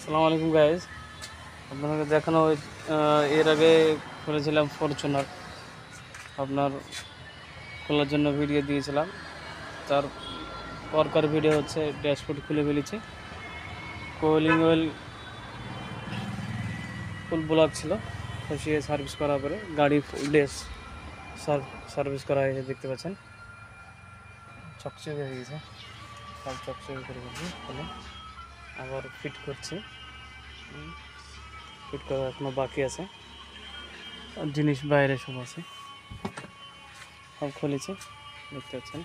আসসালামু আলাইকুম গাইজ, আপনাকে দেখানো এর আগে করেছিলাম ফরচুনার, আপনার খোলার জন্য ভিডিও দিয়েছিলাম। তার পরকার ভিডিও হচ্ছে ড্যাশবোর্ড খুলে ফেলেছি। কোলিং ওয়েল ফুল ব্লক ছিল, খসিয়ে সার্ভিস করার পরে গাড়ি ফুল ডেস সার্ভিস করা হয়েছে। দেখতে পাচ্ছেন চকচকে হয়ে গেছে, সব চকচকে করে ফেলছি। আবার ফিট করছি, ফিট করা এখনো বাকি আছে, জিনিস বাইরে সব আছে, সব খুলেছি। দেখতে পাচ্ছেন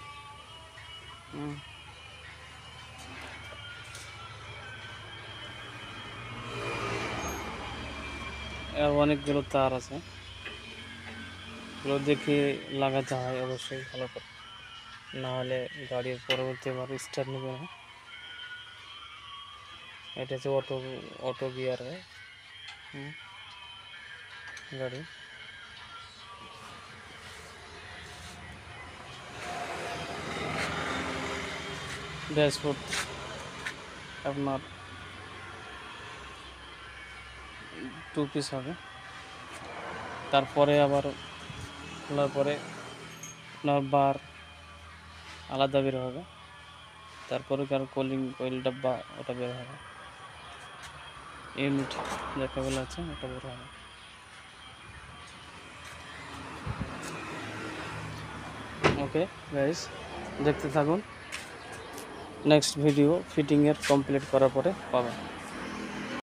অনেকগুলো তার আছে, এগুলো দেখে লাগাতে হয় অবশ্যই ভালো করে, নাহলে গাড়ির পরবর্তীবার স্টার্ট নেবে না। এটা হচ্ছে অটো গিয়ার হয় গাড়ি। ড্যাশবোর্ড আপনার 2 পিস হবে, তারপরে আবার খোলার পরে আপনার বার আলাদা বের হবে, তারপরে কার কোলিং কোয়েল ডাব্বা ওটা বের হবে, ইউনিট যেটা বলা আছে ওটা বের হবে। ওকে গাইস, দেখতে থাকুন, নেক্সট ভিডিও ফিটিংয়ের কমপ্লিট করার পরে পাবেন।